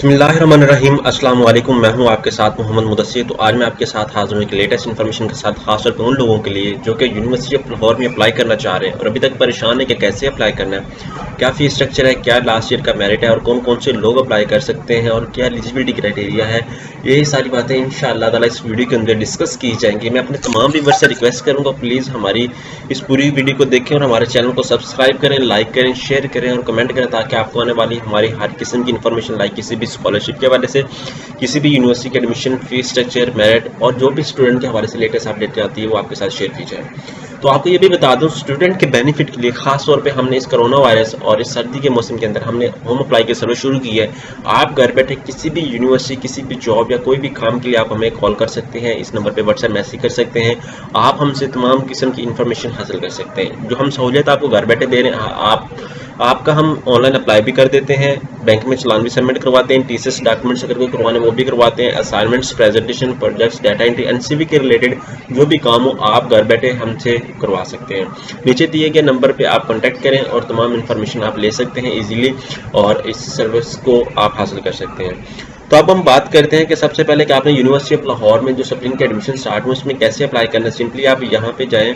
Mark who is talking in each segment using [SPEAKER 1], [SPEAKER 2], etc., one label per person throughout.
[SPEAKER 1] बिस्मिल्लाहिर्रहमानिर्रहीम। अस्सलाम वालेकुम। मैं हूं आपके साथ मोहम्मद मुदस्सिर। तो आज मैं आपके साथ हाजिर हूं एक लेटेस्ट इन्फॉर्मेशन के साथ, खासतौर पर उन लोगों के लिए जो कि यूनिवर्सिटी ऑफ लाहौर में अप्लाई करना चाह रहे हैं और अभी तक परेशान है कि कैसे अप्लाई करना है, क्या फीस स्ट्रक्चर है, क्या लास्ट ईयर का मेरिट है और कौन कौन से लोग अप्लाई कर सकते हैं और क्या एलिजिबिलिटी क्राइटेरिया है। यही सारी बातें इंशाअल्लाह ताला इस वीडियो के अंदर डिस्कस की जाएंगी। मैं अपने तमाम व्यूअर्स से रिक्वेस्ट करूंगा, प्लीज़ हमारी इस पूरी वीडियो को देखें और हमारे चैनल को सब्सक्राइब करें, लाइक करें, शेयर करें और कमेंट करें, ताकि आपको आने वाली हमारी हर किस्म की इन्फॉर्मेशन, लाइक किसी भी स्कॉलरशिप के हवाले से, किसी भी यूनिवर्सिटी के एडमिशन, फीस स्ट्रक्चर, मेरिट और जो भी स्टूडेंट के हवाले से लेटेस्ट अपडेट आती है वो आपके साथ शेयर की जाए। तो आपको ये भी बता दूं, स्टूडेंट के बेनिफिट के लिए खास तौर पे हमने इस कोरोना वायरस और इस सर्दी के मौसम के अंदर हमने होम अप्लाई की सर्विस शुरू की है। आप घर बैठे किसी भी यूनिवर्सिटी, किसी भी जॉब या कोई भी काम के लिए आप हमें कॉल कर सकते हैं, इस नंबर पे व्हाट्सएप मैसेज कर सकते हैं, आप हमसे तमाम किस्म की इंफॉर्मेशन हासिल कर सकते हैं। जो हम सहूलियत आपको घर बैठे दे रहे हैं, आपका हम ऑनलाइन अप्लाई भी कर देते हैं, बैंक में चालान भी सबमिट करवाते हैं, टीसीएस डॉक्यूमेंट्स अगर कोई करवाने वो भी करवाते हैं, assignments, presentation, projects, data entry, NCV के रिलेटेड जो भी काम हो आप घर बैठे हमसे करवा सकते हैं। नीचे दिए गए नंबर पे आप कॉन्टैक्ट करें और तमाम इन्फॉर्मेशन आप ले सकते हैं इजीली और इस सर्विस को आप हासिल कर सकते हैं। तो अब हम बात करते हैं कि सबसे पहले कि आपने यूनिवर्सिटी ऑफ लाहौर में जो स्प्रिंग के एडमिशन स्टार्ट हुए उसमें कैसे अप्लाई करना है। सिंपली आप यहाँ पे जाएं,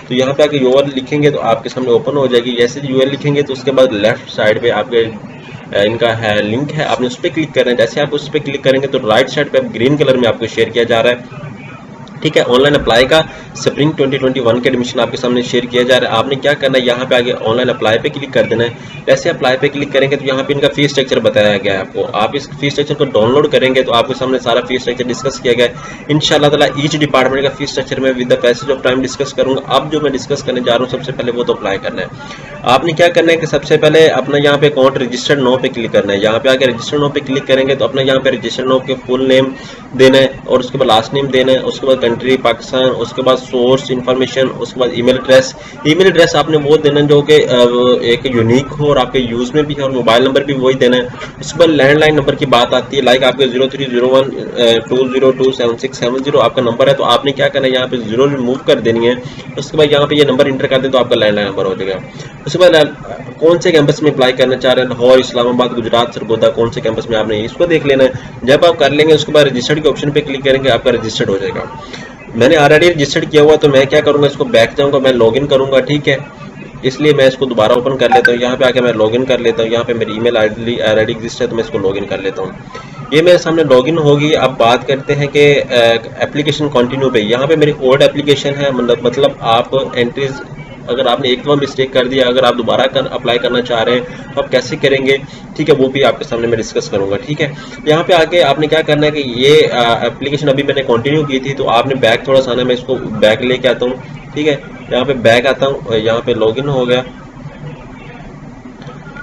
[SPEAKER 1] तो यहाँ पे आके यूआरएल लिखेंगे तो आपके सामने ओपन हो जाएगी। जैसे यूआरएल लिखेंगे तो उसके बाद लेफ्ट साइड पे आपके इनका है लिंक है, आपने उस पर क्लिक करना है। जैसे आप उस पर क्लिक करेंगे तो राइट साइड पे ग्रीन कलर में आपको शेयर किया जा रहा है, ठीक है, ऑनलाइन अप्लाई का स्प्रिंग 2021 के एडमिशन आपके सामने शेयर किया जा रहा है। आपने क्या करना है, यहाँ पे आगे ऑनलाइन अप्लाई पे क्लिक कर देना है। जैसे अप्लाई पे क्लिक करेंगे तो यहाँ पे इनका फीस स्ट्रक्चर बताया गया है आपको। आप इस फीस स्ट्रक्चर को डाउनलोड करेंगे तो आपके सामने सारा फीस स्ट्रक्चर डिस्कस किया गया है। इंशाल्लाह ताला ईच डिपार्टमेंट का फीस स्ट्रक्चर में with the passage of time discuss करूंगा। अब जो मैं डिस्कस करने जा रहा हूँ सबसे पहले वो तो अप्लाई करना है। आपने क्या करना है कि सबसे पहले अपना यहाँ पे अकाउंट रजिस्टर्ड नो पे क्लिक करना है। यहाँ पे आके रजिस्टर्ड नो पे क्लिक करेंगे तो अपना यहाँ पे रजिस्टर्ड नो के फुल नेम देना है और उसके बाद लास्ट नेम देना है, उसके बाद कंट्री पाकिस्तान, उसके बाद सोर्स इंफॉर्मेशन, उसके बाद ईमेल एड्रेस। ईमेल एड्रेस आपने वो देना जो कि एक यूनिक हो और आपके यूज में भी है, और मोबाइल नंबर भी वही देना है। उसके बाद लैंडलाइन नंबर की बात आती है, लाइक आपके 0301202760 आपका नंबर है तो आपने क्या करना है, यहाँ पे 0 रिमूव कर देनी है। उसके बाद यहाँ पे ये नंबर इंटर कर दे तो आपका लैंडलाइन नंबर हो जाएगा। उसके बाद कौन से कैंपस में अप्लाई करना चाह रहे हैं, लाहौर, इस्लामाबाद, गुजरात, सरगोदा, कौन से कैंपस में आपने इसको देख लेना है। जब आप कर लेंगे उसके बाद रजिस्टर्ड के ऑप्शन पे क्लिक करेंगे, आपका रजिस्टर्ड हो जाएगा। मैंने ऑलरेडी रजिस्टर्ड किया हुआ तो मैं क्या करूंगा, इसको बैक जाऊंगा, मैं लॉगिन करूंगा, ठीक है। इसलिए मैं इसको दोबारा ओपन कर लेता हूँ। यहाँ पे आके मैं लॉगिन कर लेता हूँ। यहाँ पे मेरी ईमेल आईडी ऑलरेडी एग्जिस्ट है तो मैं इसको लॉगिन कर लेता हूँ। ये मेरे सामने लॉगिन होगी। अब बात करते हैं कि एप्लीकेशन कंटिन्यू पे। यहाँ पे मेरी ओल्ड एप्लीकेशन है, मतलब आप एंट्रीज अगर आपने एक दफा मिस्टेक कर दिया, अगर आप दोबारा अप्लाई करना चाह रहे हैं तो आप कैसे करेंगे, ठीक है, वो भी आपके सामने मैं डिस्कस करूंगा, ठीक है। यहाँ पे आके आपने क्या करना है कि ये एप्लीकेशन अभी मैंने कंटिन्यू की थी तो आपने बैक थोड़ा सा आना, मैं इसको बैक लेके आता हूँ, ठीक है। यहाँ पे बैक आता हूँ, यहाँ पे लॉगिन हो गया,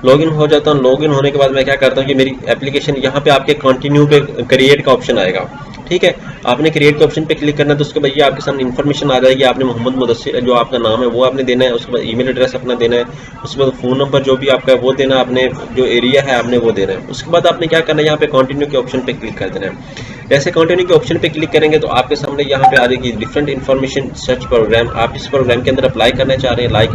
[SPEAKER 1] लॉगिन हो जाता हूँ। लॉगिन होने के बाद मैं क्या करता हूँ कि मेरी एप्लीकेशन यहाँ पे आपके कंटिन्यू पे क्रिएट का ऑप्शन आएगा, ठीक है। आपने क्रिएट के ऑप्शन पे क्लिक करना है तो उसके बाद ये आपके सामने इन्फॉर्मेशन आ जाएगी। आपने मोहम्मद मुदस्सिर जो आपका नाम है वो आपने देना है, उसके बाद ईमेल एड्रेस अपना देना है, उसके बाद फ़ोन नंबर जो भी आपका है वो देना है, आपने जो एरिया है आपने वो देना है। उसके बाद आपने क्या करना है, यहाँ पे कंटिन्यू के ऑप्शन पे क्लिक कर देना है। जैसे कंटिन्यू के ऑप्शन पे क्लिक करेंगे तो आपके सामने यहाँ पे आ जाएगी डिफरेंट इन्फॉर्मेशन सर्च प्रोग्राम। आप इस प्रोग्राम के अंदर अप्लाई करना चाह रहे हैं, like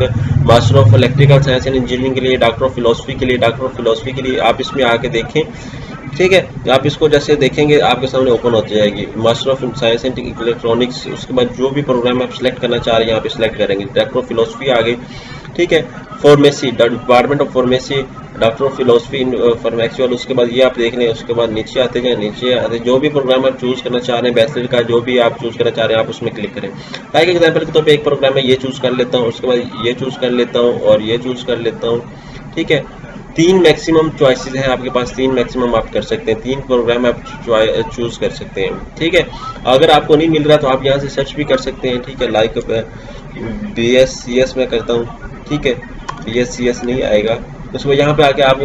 [SPEAKER 1] master of electrical science and engineering के लिए, डॉक्टर ऑफ फिलोसफी के लिए, डॉक्टर ऑफ फिलोसफी के लिए आप इसमें आके देखें, ठीक है। आप इसको जैसे देखेंगे आपके सामने ओपन होती जाएगी master of science and electronics. उसके बाद जो भी प्रोग्राम आप सिलेक्ट करना चाह रहे हैं यहाँ पे सिलेक्ट करेंगे। डॉक्टर ऑफ फिलोसफी आ गई, ठीक है। Pharmacy, department of pharmacy, doctor of philosophy in pharmacy वाले, उसके बाद ये आप देख लें। उसके बाद नीचे आते जाए, नीचे आते जो भी प्रोग्राम आप चूज करना चाह रहे हैं, बैचलर का जो भी आप चूज करना चाह रहे हैं आप उसमें क्लिक करें। लाइक एग्जाम्पल के तौर पर एक प्रोग्राम है, ये चूज कर लेता हूँ, उसके बाद ये चूज कर लेता हूँ और ये चूज कर लेता हूँ, ठीक है। 3 मैक्सिमम चॉइसेस हैं आपके पास, 3 मैक्सिमम आप कर सकते हैं, 3 प्रोग्राम आप चूज कर सकते हैं, ठीक है। अगर आपको नहीं मिल रहा तो आप यहाँ से सर्च भी कर सकते हैं, ठीक है। लाइक BScs में करता हूँ, ठीक है, BScs नहीं आएगा। उसमें यहाँ पे आके आप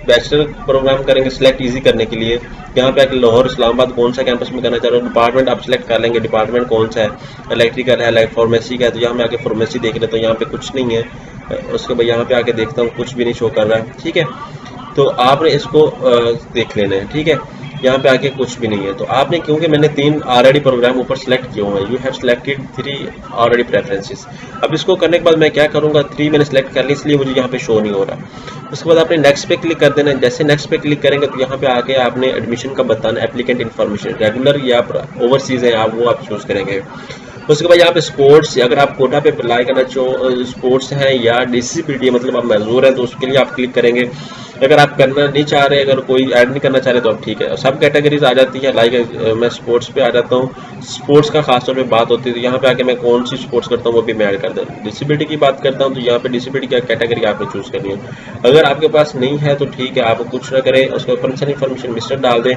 [SPEAKER 1] बैचलर प्रोग्राम करेंगे सिलेक्ट इजी करने के लिए। यहाँ पे आके लाहौर, इस्लामाबाद कौन सा कैंपस में करना चाह रहे हो, डिपार्टमेंट आप सिलेक्ट कर लेंगे, डिपार्टमेंट कौन सा है, इलेक्ट्रिकल है, लाइक फार्मेसी का है तो यहाँ पे आके फार्मेसी देख लेते हैं, यहाँ पे कुछ नहीं है। उसके बाद यहाँ पे आके देखता हूँ कुछ भी नहीं शो कर रहा है, ठीक है। तो आपने इसको देख लेना है, ठीक है। यहाँ पे आके कुछ भी नहीं है। तो आपने, क्योंकि मैंने 3 ऑलरेडी प्रोग्राम ऊपर सेलेक्ट किए हुए हैं, you have selected 3 already preferences. अब इसको करने के बाद मैं क्या करूँगा, 3 मैंने सेलेक्ट कर ली, इसलिए मुझे यहाँ पे शो नहीं हो रहा। उसके बाद आपने नेक्स्ट पे क्लिक कर देना है। जैसे नेक्स्ट पे क्लिक करेंगे तो यहाँ पे आके आपने एडमिशन का बताना, एप्लीकेंट इन्फॉर्मेशन, रेगुलर या ओवरसीज है आप, वो आप चूज करेंगे। उसके बाद यहाँ पे स्पोर्ट्स, अगर आप कोटा पे अप्लाई करना चाहो, स्पोर्ट्स हैं या डिसेबिलिटी मतलब आप मजदूर हैं, तो उसके लिए आप क्लिक करेंगे। अगर आप करना नहीं चाह रहे, अगर कोई ऐड नहीं करना चाह रहे तो आप ठीक है। सब कैटेगरीज आ जाती है, लाइक मैं स्पोर्ट्स पे आ जाता हूँ। स्पोर्ट्स का खासतौर पे बात होती है, तो यहाँ पे आके मैं कौन सी स्पोर्ट्स करता हूँ वो भी मैं ऐड कर दूँ। डिसेबिलिटी की बात करता हूँ, तो यहाँ पे डिसेबिलिटी क्या कैटेगरी आपने चूज करनी है। अगर आपके पास नहीं है तो ठीक है, आप कुछ ना करें, उसको पर्सनल इन्फॉर्मेशन मिस्टर डाल दें।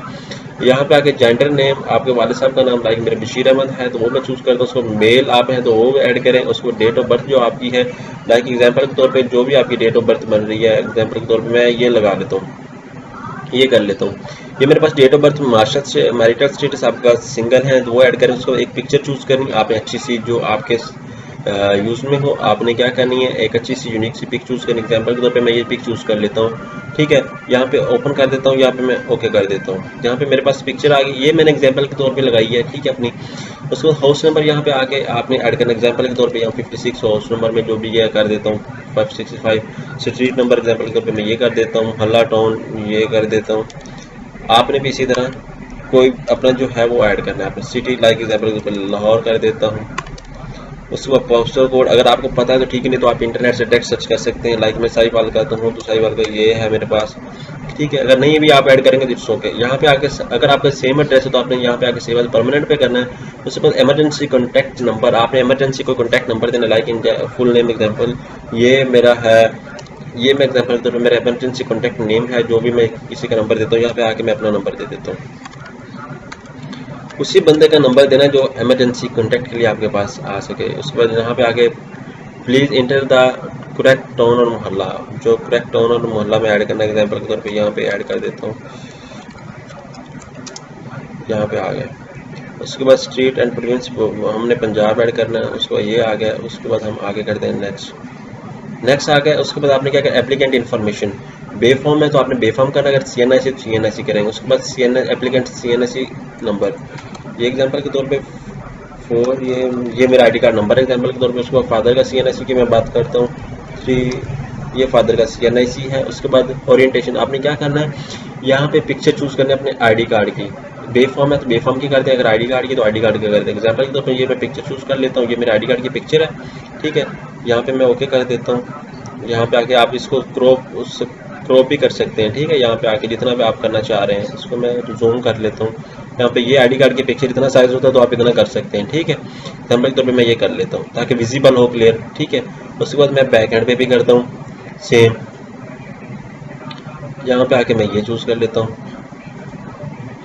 [SPEAKER 1] यहाँ पे आके जेंडर नेम, आपके वाले साहब का नाम, लाइक मेरे बशीर अहमद है तो वो मैं चूज करता हूँ। उसको मेल आप हैं तो वो ऐड करें। उसको डेट ऑफ बर्थ जो आपकी है, लाइक एग्जांपल के तौर पे जो भी आपकी डेट ऑफ बर्थ बन रही है, एग्जांपल के तौर पे मैं ये लगा लेता हूँ, ये कर लेता हूँ। ये मेरे पास date of birth, marital status आपका सिंगल है तो वो ऐड करें। उसको एक पिक्चर चूज करनी आपने अच्छी सी, जो आपके यूज़ में हो। आपने क्या करनी है, एक अच्छी सी यूनिक सी पिक चूज़ करनी। एग्जांपल के तौर पे मैं ये पिक चूज़ कर लेता हूँ, ठीक है। यहाँ पे ओपन कर देता हूँ, यहाँ पे मैं ओके कर देता हूँ। यहाँ पे मेरे पास पिक्चर आ गई, ये मैंने एग्जांपल के तौर पे लगाई है, ठीक है अपनी। उसको हाउस नंबर यहाँ पे आके आपने ऐड करना। एग्जांपल के तौर पे यहाँ 56 हाउस नंबर में जो भी ये कर देता हूँ, 565। स्ट्रीट नंबर एग्जांपल के तौर पे मैं ये कर देता हूँ, हल्ला टाउन ये कर देता हूँ। आपने भी इसी तरह कोई अपना जो है वो ऐड करना है। आपने सिटी, लाइक एग्जांपल के तौर पे लाहौर कर देता हूँ। उसके बाद पोस्टल कोड अगर आपको पता है तो ठीक है, नहीं तो आप इंटरनेट से डायरेक्ट सर्च कर सकते हैं। लाइक मैं साहिवाल करता हूँ तो साहिवाल का ये है मेरे पास, ठीक है। अगर नहीं भी आप ऐड करेंगे तो इट्स ओके। यहाँ पे आके अगर आपका सेम एड्रेस है तो आपने यहाँ पे आके सेव एज परमानेंट पे करना है। उसके बाद इमरजेंसी कॉन्टैक्ट नंबर, आपने इमरजेंसी को कॉन्टैक्ट नंबर देना, like in full name example ये मेरा है, ये मैं एग्जाम्पल के तौर पर मेरा इमरजेंसी कॉन्टैक्ट नेम है, जो भी मैं किसी का नंबर देता हूँ यहाँ पे आके मैं अपना नंबर दे देता हूँ। उसी बंदे का नंबर देना जो इमरजेंसी कॉन्टैक्ट के लिए आपके पास आ सके। उसके बाद यहाँ पे आगे please enter the correct town और मोहल्ला, जो करेक्ट टाउन और मोहल्ला में ऐड करना है। एग्जाम्पल के तौर पे यहाँ पे ऐड कर देता हूँ, यहाँ पे आ गया। उसके बाद स्ट्रीट एंड प्रोविंस हमने पंजाब ऐड करना है, उसके बाद ये आ गया। उसके बाद हम आगे करते हैं नेक्स्ट आ गया। उसके बाद आपने क्या किया, एप्लीकेंट इन्फॉर्मेशन, बे फॉर्म है तो आपने बे फॉर्म करना, अगर CNIC तो CNIC करेंगे। उसके बाद एप्लीकेंट CNIC नंबर, ये एग्जांपल के तौर पे 4, ये मेरा ID कार्ड नंबर है एग्जांपल के तौर पे। उसके बाद फादर का CNIC की मैं बात करता हूँ, 3, ये फादर का CNIC है। उसके बाद ओरिएंटेशन, आपने क्या करना है, यहाँ पे पिक्चर चूज करना है अपने ID कार्ड की। बे फॉर्म है तो बे फॉर्म की करते हैं, अगर ID कार्ड की तो ID कार्ड की करते हैं। एग्जाम्पल के तौर पर ये मैं पिक्चर चूज कर लेता हूँ, ये मेरे ID कार्ड की पिक्चर है, ठीक है। यहाँ पे मैं ओके कर देता हूँ। यहाँ पे आके आप इसको क्रॉप भी कर सकते हैं, ठीक है। यहाँ पे आके जितना भी आप करना चाह रहे हैं, इसको मैं जूम कर लेता हूँ। यहाँ पे ये ID कार्ड की पिक्चर इतना साइज होता है तो आप इतना कर सकते हैं, ठीक है। एग्जाम्पल के तौर पे मैं ये कर लेता हूँ ताकि विजिबल हो, क्लियर, ठीक है। उसके बाद मैं बैक हैंड पे भी करता हूँ सेम। यहाँ पे आके मैं ये चूज़ कर लेता हूँ,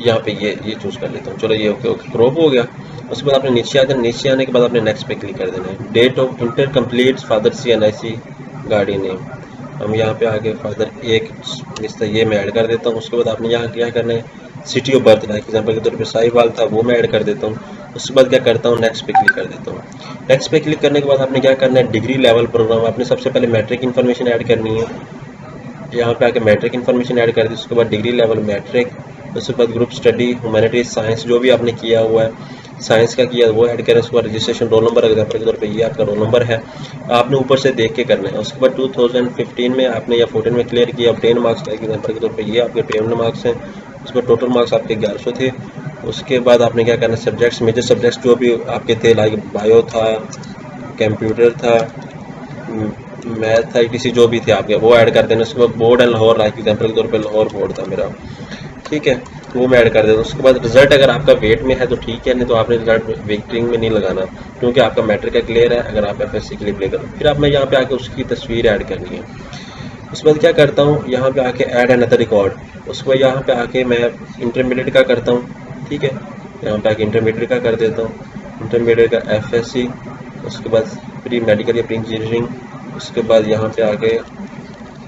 [SPEAKER 1] यहाँ पे ये चूज़ कर लेता हूँ। चलो ये ओके क्रॉप हो गया। उसके बाद आपने नीचे आ जाना, नीचे आने के बाद आपने नेक्स्ट पे क्लिक कर देना है। Date of inter complete father CNIC गाड़ी नेम, हम यहाँ पे आगे फादर एक इस तरह ये मैं ऐड कर देता हूँ। उसके बाद आपने यहाँ क्या करना है, city of birth, like example के तौर पर साहिवाल था वो मैं ऐड कर देता हूँ। उसके बाद क्या करता हूँ, नेक्स्ट पे क्लिक कर देता हूँ। नेक्स्ट पे क्लिक करने के बाद आपने क्या करना है, डिग्री लेवल प्रोग्राम, आपने सबसे पहले मैट्रिक इन्फॉर्मेशन ऐड करनी है। यहाँ पे आके मैट्रिक इन्फॉर्मेशन ऐड कर दी। उसके बाद डिग्री लेवल मैट्रिक, उसके बाद ग्रुप स्टडी ह्यूमैनिटीज साइंस जो भी आपने किया हुआ है, साइंस का किया वो ऐड करें। उसके बाद रजिस्ट्रेशन रोल नंबर, एग्जाम्पल के तौर पे ये आपका रोल नंबर है, आपने ऊपर से देख के करना है। उसके बाद 2015 में आपने या 14 में क्लियर किया, अब 10 मार्क्स का एग्जाम्पल के तौर पे ये आपके 10 मार्क्स हैं। उसके बाद टोटल मार्क्स आपके 1100 थे। उसके बाद आपने क्या करना है, सब्जेक्ट्स, मेजर सब्जेक्ट्स जो भी आपके थे, लाइक बायो था, कंप्यूटर था, मैथ था, किसी जो भी थे आपके वो ऐड कर देना। उसके बाद board and Lahore, like example के तौर पे लाहौर बोर्ड था मेरा, ठीक है, वो मैं ऐड कर देता हूँ। उसके बाद रिजल्ट अगर आपका वेट में है तो ठीक है, नहीं तो आपने रिजल्ट वेटिंग में नहीं लगाना, क्योंकि आपका मैट्रिक का क्लियर है। अगर आप FSC के लिए अप्लाई करो, फिर आप मैं यहाँ पे आके उसकी तस्वीर ऐड करनी है। उसके बाद क्या करता हूँ, यहाँ पे आके ऐड अनदर रिकॉर्ड, उसके बाद यहाँ पे आके मैं इंटरमीडिएट का करता हूँ, ठीक है। यहाँ पे आके इंटरमीडिएट का कर देता हूँ, इंटरमीडिएट का FSC। उसके बाद प्री मेडिकल या प्री इंजीनियरिंग, उसके बाद यहाँ पे आके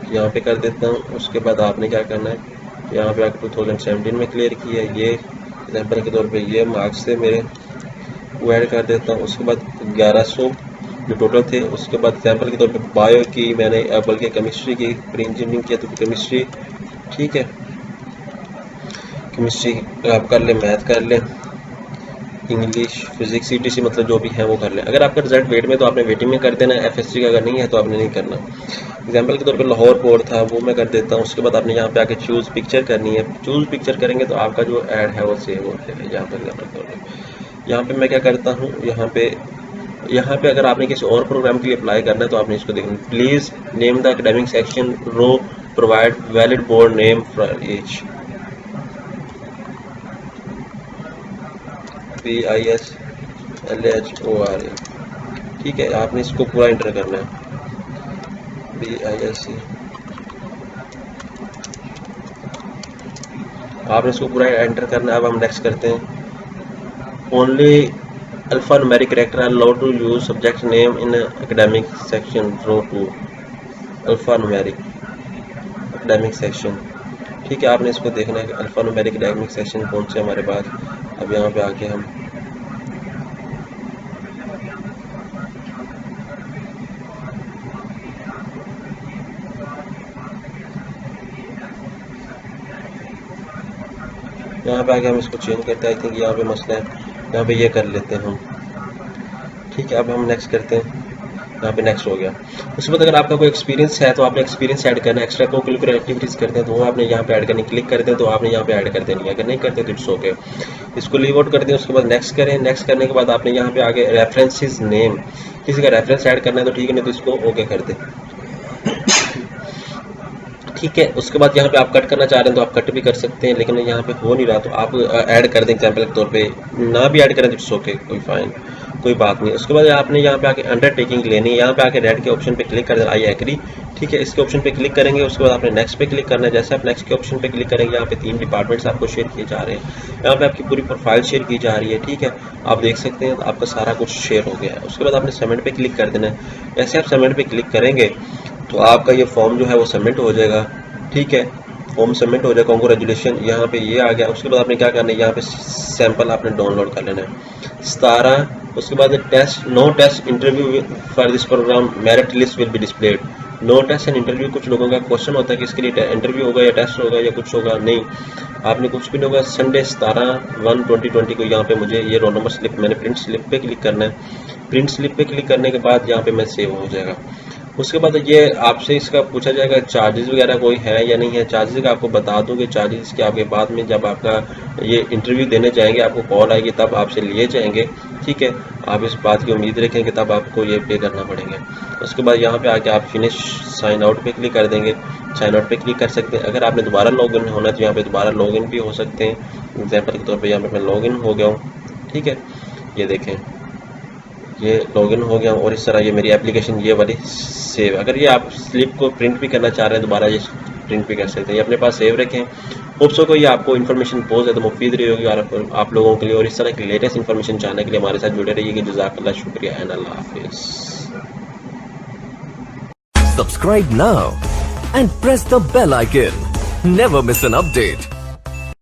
[SPEAKER 1] यहाँ पे कर देता हूँ। उसके बाद आपने क्या करना है, यहाँ पे आके 2017 में क्लियर किया, ये एग्जाम्पल के तौर पे ये मार्क्स थे मेरे, वो ऐड कर देता हूँ। उसके बाद 1100 जो टोटल थे। उसके बाद एग्जाम्पल के तौर पे बायो की मैंने, बल्कि केमिस्ट्री की, प्री इंजीनियरिंग किया तो केमिस्ट्री, ठीक है, केमिस्ट्री आप कर लें, मैथ कर लें, इंग्लिश, फिजिक्स, ETC मतलब जो भी है वो कर लें। अगर आपका रिजल्ट वेट में तो आपने वेटिंग में कर देना है, FSC का अगर नहीं है तो आपने नहीं करना। एग्जाम्पल के तौर पे लाहौर बोर्ड था वो मैं कर देता हूँ। उसके बाद आपने यहाँ पे आके चूज़ पिक्चर करनी है। चूज़ पिक्चर करेंगे तो आपका जो ऐड है वो सेव हो जाएगा। यहाँ पे मैं क्या करता हूँ, यहाँ पे अगर आपने किसी और प्रोग्राम के लिए अप्लाई करना है तो आपने इसको देखना, please name the academic section row, provide valid board name for each. BISLHORA, ठीक है, आपने इसको पूरा इंटर करना है, BISC, आपने इसको पूरा एंटर करना है। अब हम नेक्स्ट करते हैं। Only alpha numeric character are allowed to use subject name in academic section row 2, alpha numeric academic section, ठीक है। आपने इसको देखना है कि अल्फा न्यूमेरिक एकेडमिक सेक्शन कौन से हमारे पास। अब यहाँ पे आके हम इसको चेंज करते हैं। आई थिंक यहाँ पे मसला है, यहाँ पे ये कर लेते हैं हम, ठीक है। अब हम नेक्स्ट करते हैं, यहाँ पे नेक्स्ट हो गया। उसके बाद अगर आपका कोई एक्सपीरियंस है तो आपने एक्सपीरियंस ऐड करना है। एक्स्ट्रा कोकुलर एक्टिविटीज़ करते हैं तो वो आपने यहाँ पे ऐड करनी, क्लिक करते हैं तो आपने यहाँ पे ऐड कर देनी है। अगर नहीं करते तो इट्स ओके, इसको लीव आउट कर दें। उसके बाद नेक्स्ट करें। नेक्स्ट करने के बाद आपने यहाँ पे आगे रेफरेंसेस नेम, किसी का रेफरेंस ऐड करना है तो ठीक है, नहीं तो इसको ओके कर दें, ठीक है। उसके बाद यहाँ पे आप कट करना चाह रहे हैं तो आप कट भी कर सकते हैं, लेकिन यहाँ पे हो नहीं रहा तो आप ऐड कर दें। एग्जाम्पल के तौर पे ना भी ऐड करें तो इट्स ओके, कोई फाइन, कोई बात नहीं। उसके बाद आपने यहाँ पे आके अंडरटेकिंग लेनी है। यहाँ पे आके रेड के ऑप्शन पे क्लिक कर देना, आई एग्री, ठीक है। इसके ऑप्शन पे क्लिक करेंगे। उसके बाद आपने नेक्स्ट पे क्लिक करना है। जैसे आप नेक्स्ट के ऑप्शन पे क्लिक करेंगे, यहाँ पे 3 डिपार्टमेंट्स आपको शेयर किए जा रहे हैं। यहाँ पे आपकी पूरी प्रोफाइल शेयर की जा रही है, ठीक है। आप देख सकते हैं आपका सारा कुछ शेयर हो गया है। उसके बाद आपने सबमिट पे क्लिक कर देना है। जैसे आप सबमिट पे क्लिक करेंगे तो आपका ये फॉर्म जो है वो सबमिट हो जाएगा, ठीक है। फॉर्म सबमिट हो जाएगा, कांग्रेचुलेशन, यहाँ पे ये आ गया। उसके बाद आपने क्या करना है, यहाँ पे सैंपल आपने डाउनलोड कर लेना है 17। उसके बाद test, no test interview for this programme, merit list will be displayed. No test and interview, कुछ लोगों का क्वेश्चन होता है कि इसके लिए इंटरव्यू होगा या टेस्ट होगा या कुछ होगा, नहीं, आपने कुछ भी नहीं होगा। संडे 17/1/2020 को यहाँ पे मुझे ये रोल नंबर स्लिप, मैंने प्रिंट स्लिप पे क्लिक करना है। प्रिंट स्लिप पे क्लिक करने के बाद यहाँ पे मैं सेव हो जाएगा। उसके बाद ये आपसे इसका पूछा जाएगा चार्जेस वगैरह कोई है या नहीं है। चार्जेस का आपको बता दूं कि चार्जेस के आपके बाद में जब आपका ये इंटरव्यू देने जाएंगे, आपको कॉल आएगी तब आपसे लिए जाएंगे, ठीक है। आप इस बात की उम्मीद रखें कि तब आपको ये पे करना पड़ेंगे। उसके बाद यहाँ पे आके आप फिनिश साइन आउट पे क्लिक कर देंगे। साइन आउट पे क्लिक कर सकते हैं। अगर आपने दोबारा लॉगिन होना तो यहाँ पे दोबारा लॉगिन भी हो सकते हैं। एग्जाम्पल के तौर पर यहाँ पे मैं लॉगिन हो गया हूँ, ठीक है। ये देखें, ये लॉगिन हो गया और इस तरह ये मेरी एप्लीकेशन ये वाली सेव। अगर ये आप स्लिप को प्रिंट भी करना चाह रहे हैं दोबारा ये प्रिंट भी कर सकते हैं। ये अपने पास सेव रखें। होप सो को ये आपको इन्फॉर्मेशन बहुत ज़्यादा मुफीद रही होगी और आप लोगों के लिए। और इस तरह की लेटेस्ट इन्फॉर्मेशन जानने के लिए हमारे साथ जुड़े रहिएगा। जज़ाकल्लाह, शुक्रिया एंड अल्लाह हाफिज़।
[SPEAKER 2] Subscribe now and press the bell icon. Never miss an update.